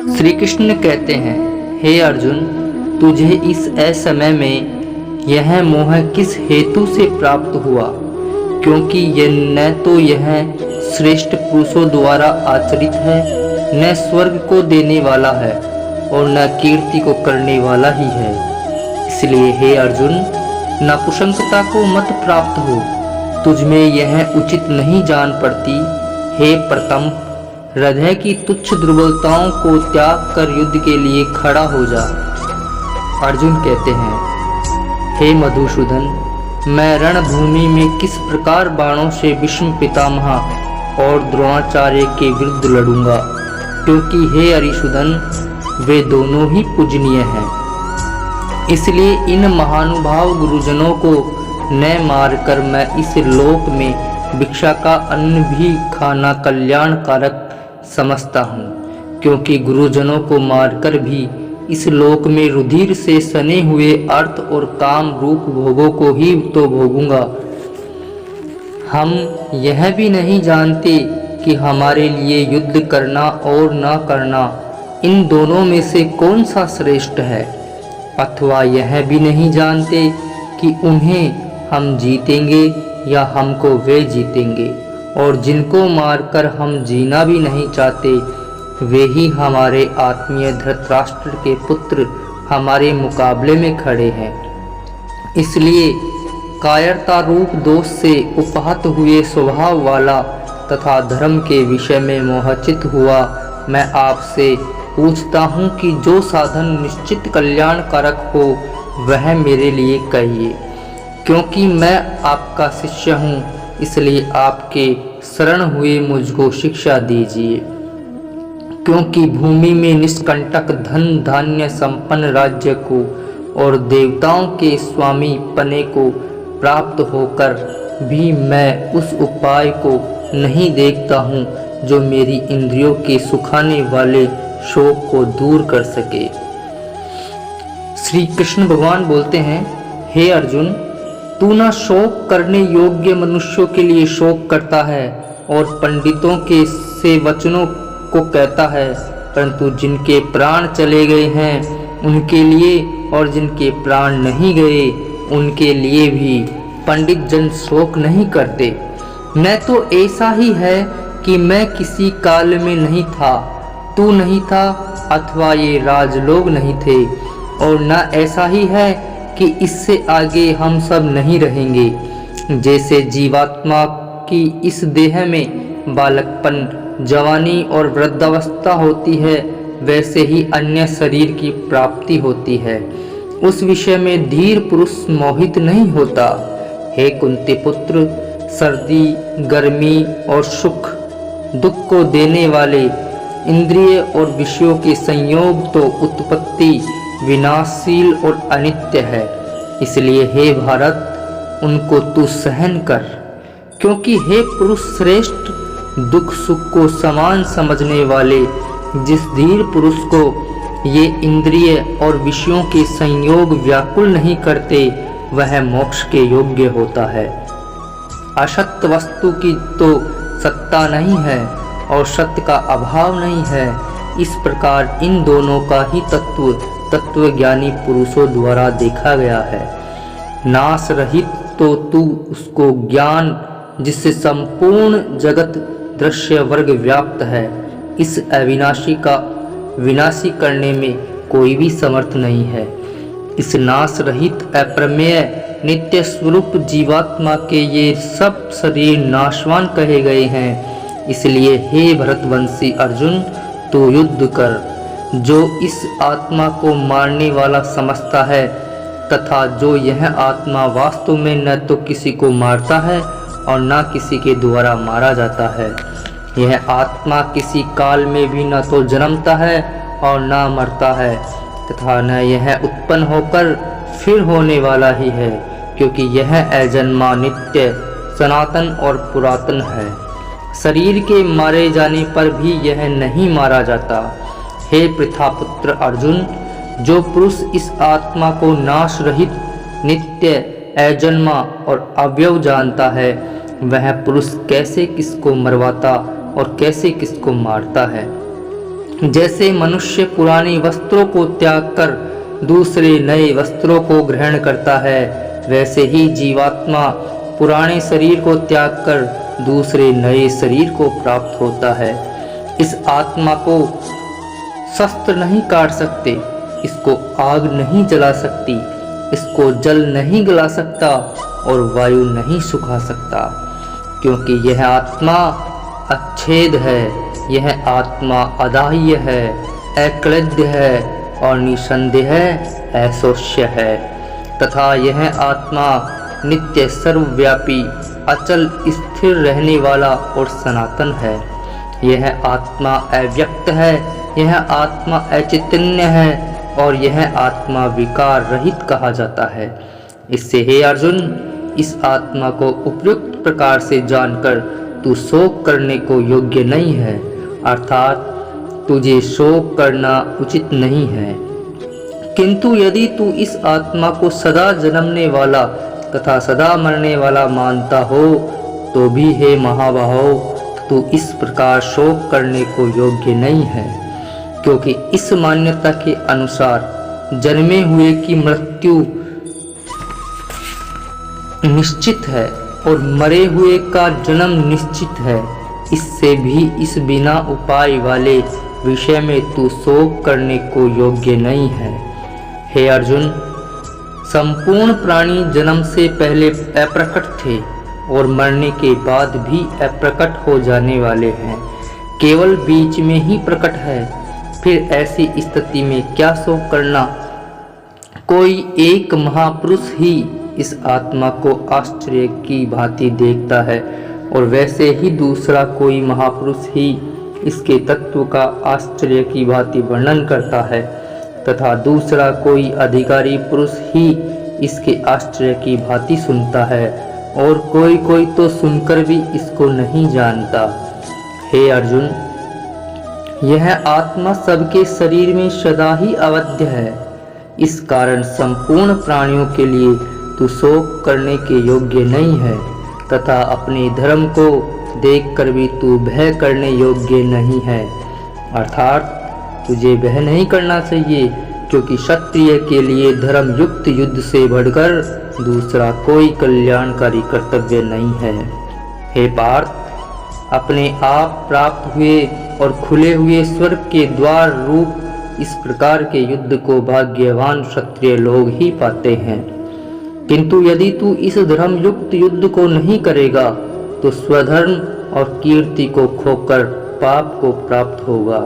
श्री कृष्ण कहते हैं, हे अर्जुन, तुझे इस असमय में यह मोह किस हेतु से प्राप्त हुआ? क्योंकि यह न तो यह श्रेष्ठ पुरुषों द्वारा आचरित है, न स्वर्ग को देने वाला है और न कीर्ति को करने वाला ही है। इसलिए हे अर्जुन, नपुंसकता को मत प्राप्त हो, तुझमें यह उचित नहीं जान पड़ती। हे प्रतम, हृदय की तुच्छ दुर्बलताओं को त्याग कर युद्ध के लिए खड़ा हो जा। अर्जुन कहते हैं, हे मधुसूदन, मैं रणभूमि में किस प्रकार बाणों से भीष्म पितामह और द्रोणाचार्य के विरुद्ध लड़ूंगा, क्योंकि हे अरिसूदन, वे दोनों ही पूजनीय हैं। इसलिए इन महानुभाव गुरुजनों को न मारकर मैं इस लोक में भिक्षा का अन्न भी खाना कल्याणकारक समझता हूँ, क्योंकि गुरुजनों को मारकर भी इस लोक में रुधिर से सने हुए अर्थ और काम रूप भोगों को ही तो भोगूंगा। हम यह भी नहीं जानते कि हमारे लिए युद्ध करना और न करना, इन दोनों में से कौन सा श्रेष्ठ है, अथवा यह भी नहीं जानते कि उन्हें हम जीतेंगे या हमको वे जीतेंगे, और जिनको मारकर हम जीना भी नहीं चाहते, वे ही हमारे आत्मीय धृतराष्ट्र के पुत्र हमारे मुकाबले में खड़े हैं। इसलिए कायरता रूप दोष से उपहत हुए स्वभाव वाला तथा धर्म के विषय में मोहचित हुआ मैं आपसे पूछता हूँ कि जो साधन निश्चित कल्याणकारक हो वह मेरे लिए कहिए, क्योंकि मैं आपका शिष्य हूँ। इसलिए आपके शरण हुए मुझको शिक्षा दीजिए, क्योंकि भूमि में निष्कंटक धन धान्य संपन्न राज्य को और देवताओं के स्वामी पने को प्राप्त होकर भी मैं उस उपाय को नहीं देखता हूँ जो मेरी इंद्रियों के सुखाने वाले शोक को दूर कर सके। श्री कृष्ण भगवान बोलते हैं, हे अर्जुन, तू न शोक करने योग्य मनुष्यों के लिए शोक करता है और पंडितों के से वचनों को कहता है, परंतु जिनके प्राण चले गए हैं उनके लिए और जिनके प्राण नहीं गए उनके लिए भी पंडित जन शोक नहीं करते। न तो ऐसा ही है कि मैं किसी काल में नहीं था, तू नहीं था, अथवा ये राजलोग नहीं थे, और न ऐसा ही है कि इससे आगे हम सब नहीं रहेंगे। जैसे जीवात्मा की इस देह में बालकपन, जवानी और वृद्धावस्था होती है, वैसे ही अन्य शरीर की प्राप्ति होती है। उस विषय में धीर पुरुष मोहित नहीं होता। हे कुंती पुत्र, सर्दी, गर्मी और सुख दुख को देने वाले इंद्रिय और विषयों के संयोग तो उत्पत्ति, विनाशशील और अनित्य है। इसलिए हे भारत, उनको तू सहन कर, क्योंकि हे पुरुष श्रेष्ठ, दुख सुख को समान समझने वाले जिस धीर पुरुष को ये इंद्रिय और विषयों के संयोग व्याकुल नहीं करते, वह मोक्ष के योग्य होता है। असत्य वस्तु की तो सत्ता नहीं है और सत्य का अभाव नहीं है। इस प्रकार इन दोनों का ही तत्वज्ञानी पुरुषों द्वारा देखा गया है। नाश रहित तो तू उसको ज्ञान जिससे संपूर्ण जगत दृश्य वर्ग व्याप्त है, इस अविनाशी का विनाशी करने में कोई भी समर्थ नहीं है। इस नाश रहित अप्रमेय नित्य स्वरूप जीवात्मा के ये सब शरीर नाशवान कहे गए हैं। इसलिए हे भरतवंशी अर्जुन, तू युद्ध कर। जो इस आत्मा को मारने वाला समझता है तथा जो यह आत्मा वास्तव में न तो किसी को मारता है और न किसी के द्वारा मारा जाता है, यह आत्मा किसी काल में भी न तो जन्मता है और न मरता है तथा न यह उत्पन्न होकर फिर होने वाला ही है, क्योंकि यह अजन्मा, नित्य, सनातन और पुरातन है। शरीर के मारे जाने पर भी यह नहीं मारा जाता। हे पृथापुत्र अर्जुन, जो पुरुष इस आत्मा को नाश रहित, नित्य, अजन्मा और अव्यव जानता है, वह पुरुष कैसे किसको मरवाता और कैसे किसको मारता है। जैसे मनुष्य पुराने वस्त्रों को त्याग कर दूसरे नए वस्त्रों को ग्रहण करता है, वैसे ही जीवात्मा पुराने शरीर को त्याग कर दूसरे नए शरीर को प्राप्त होता है। इस आत्मा को शस्त्र नहीं काट सकते, इसको आग नहीं जला सकती, इसको जल नहीं गला सकता और वायु नहीं सुखा सकता, क्योंकि यह आत्मा अच्छेद है, यह आत्मा अदाह्य है, अक्लेद्य है और निसंदेह अशोष्य है, तथा यह आत्मा नित्य सर्वव्यापी अचल स्थिर रहने वाला और सनातन है। यह आत्मा अव्यक्त है, यह आत्मा अचैतन्य है और यह आत्मा विकार रहित कहा जाता है। इससे हे अर्जुन, इस आत्मा को उपयुक्त प्रकार से जानकर तू शोक करने को योग्य नहीं है, अर्थात तुझे शोक करना उचित नहीं है। किंतु यदि तू इस आत्मा को सदा जन्मने वाला तथा सदा मरने वाला मानता हो तो भी हे महाबाहो, तू इस प्रकार शोक करने को योग्य नहीं है, क्योंकि इस मान्यता के अनुसार जन्मे हुए की मृत्यु निश्चित है और मरे हुए का जन्म निश्चित है। इससे भी इस बिना उपाय वाले विषय में तू शोक करने को योग्य नहीं है। हे अर्जुन, संपूर्ण प्राणी जन्म से पहले अप्रकट थे और मरने के बाद भी अप्रकट हो जाने वाले हैं, केवल बीच में ही प्रकट है। फिर ऐसी स्थिति में क्या शोक करना? कोई एक महापुरुष ही इस आत्मा को आश्चर्य की भांति देखता है और वैसे ही दूसरा कोई महापुरुष ही इसके तत्व का आश्चर्य की भांति वर्णन करता है, तथा दूसरा कोई अधिकारी पुरुष ही इसके आश्चर्य की भांति सुनता है और कोई कोई तो सुनकर भी इसको नहीं जानता। हे अर्जुन, यह आत्मा सबके शरीर में सदा ही अवध्य है। इस कारण संपूर्ण प्राणियों के लिए तू शोक करने के योग्य नहीं है, तथा अपने धर्म को देखकर भी तू भय करने योग्य नहीं है, अर्थात तुझे भय नहीं करना चाहिए, क्योंकि क्षत्रिय के लिए धर्म युक्त युद्ध से बढ़कर दूसरा कोई कल्याणकारी कर्तव्य नहीं है। हे पार्थ, अपने आप प्राप्त हुए और खुले हुए स्वर्ग के द्वार रूप इस प्रकार के युद्ध को भाग्यवान क्षत्रिय लोग ही पाते हैं। किंतु यदि तू इस धर्म युक्त युद्ध को नहीं करेगा तो स्वधर्म और कीर्ति को खोकर पाप को प्राप्त होगा,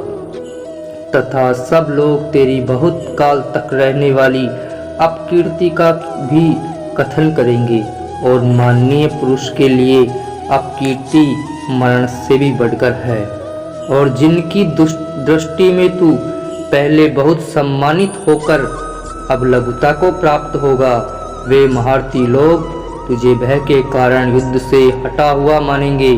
तथा सब लोग तेरी बहुत काल तक रहने वाली अपकीर्ति का भी कथन करेंगे और माननीय पुरुष के लिए अपकीर्ति मरण से भी बढ़कर है। और जिनकी दृष्टि में तू पहले बहुत सम्मानित होकर अब लघुता को प्राप्त होगा, वे महारथी लोग तुझे भय के कारण युद्ध से हटा हुआ मानेंगे।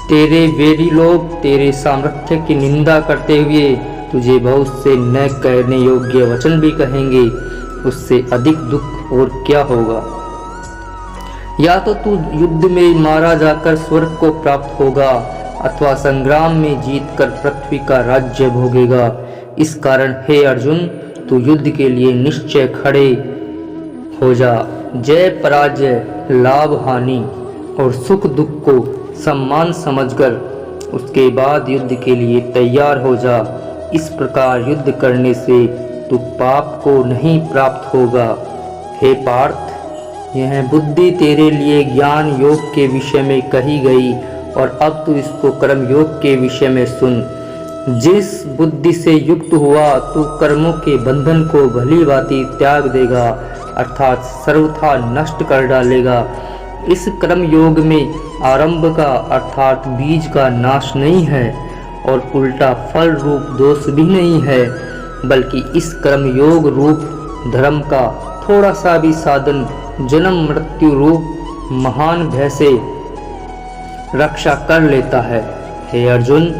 तेरे वेरी लोग तेरे सामर्थ्य की निंदा करते हुए तुझे बहुत से न कहने योग्य वचन भी कहेंगे। उससे अधिक दुख और क्या होगा? या तो तू युद्ध में मारा जाकर स्वर्ग को प्राप्त होगा अथवा संग्राम में जीतकर पृथ्वी का राज्य भोगेगा। इस कारण हे अर्जुन, तू युद्ध के लिए निश्चय खड़े हो जा। जय पराजय, लाभ हानि और सुख दुख को सम्मान समझकर उसके बाद युद्ध के लिए तैयार हो जा। इस प्रकार युद्ध करने से तू पाप को नहीं प्राप्त होगा। हे पार्थ, यह बुद्धि तेरे लिए ज्ञान योग के विषय में कही गई और अब तू इसको कर्म योग के विषय में सुन। जिस बुद्धि से युक्त हुआ तू कर्मों के बंधन को भली भांति त्याग देगा, अर्थात सर्वथा नष्ट कर डालेगा। इस कर्म योग में आरंभ का अर्थात बीज का नाश नहीं है और उल्टा फल रूप दोष भी नहीं है, बल्कि इस कर्म योग रूप धर्म का थोड़ा सा भी साधन जन्म मृत्यु रूप महान भय से रक्षा कर लेता है। हे अर्जुन,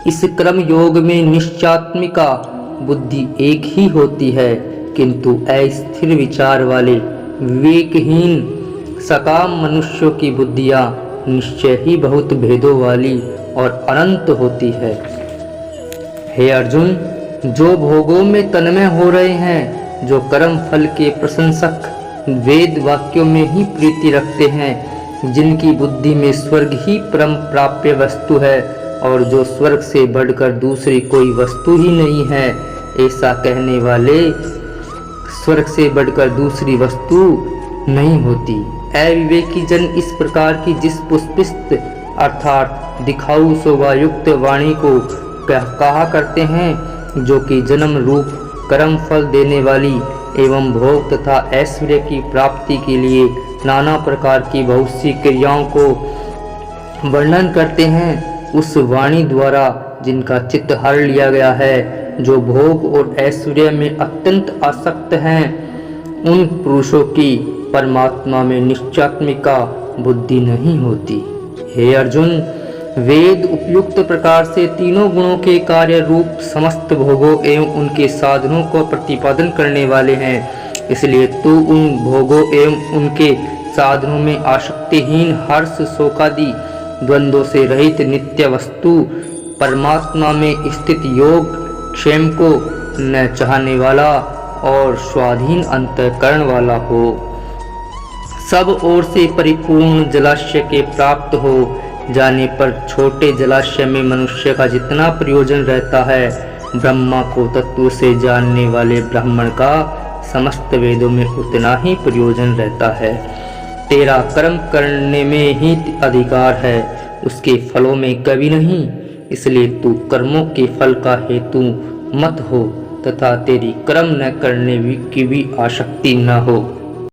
इस कर्म योग में निश्चयात्मिका बुद्धि एक ही होती है, किंतु अस्थिर विचार वाले विवेकहीन सकाम मनुष्यों की बुद्धियां निश्चय ही बहुत भेदों वाली और अनंत होती है। हे अर्जुन, जो भोगों में तन्मय हो रहे हैं, जो कर्म फल के प्रशंसक वेद वाक्यों में ही प्रीति रखते हैं, जिनकी बुद्धि में स्वर्ग ही परम प्राप्य वस्तु है और जो स्वर्ग से बढ़कर दूसरी कोई वस्तु ही नहीं है, ऐसा कहने वाले स्वर्ग से बढ़कर दूसरी वस्तु नहीं होती। अविवेकी जन इस प्रकार की जिस पुष्पित अर्थात दिखाऊ शोभायुक्त वाणी को कहा करते हैं, जो कि जन्म रूप कर्म फल देने वाली एवं भोग तथा ऐश्वर्य की प्राप्ति के लिए नाना प्रकार की बहुत सी क्रियाओं को वर्णन करते हैं, उस वाणी द्वारा जिनका चित्त हर लिया गया है, जो भोग और ऐश्वर्य में अत्यंत आसक्त हैं, उन पुरुषों की परमात्मा में निश्चयात्मिका बुद्धि नहीं होती। हे अर्जुन, वेद उपयुक्त प्रकार से तीनों गुणों के कार्य रूप समस्त भोगों एवं उनके साधनों को प्रतिपादन करने वाले हैं। इसलिए तू उन भोगों एवं उनके साधनों में आसक्तिहीन हर्ष शोकादि द्वंद्वों से रहित नित्य वस्तु परमात्मा में स्थित योग क्षेम को न चाहने वाला और स्वाधीन अंतःकरण वाला हो। सब ओर से परिपूर्ण जलाशय के प्राप्त हो जाने पर छोटे जलाशय में मनुष्य का जितना प्रयोजन रहता है, ब्रह्मा को तत्व से जानने वाले ब्राह्मण का समस्त वेदों में उतना ही प्रयोजन रहता है। तेरा कर्म करने में ही अधिकार है, उसके फलों में कभी नहीं। इसलिए तू कर्मों के फल का हेतु मत हो तथा तेरी कर्म न करने की भी आसक्ति न हो।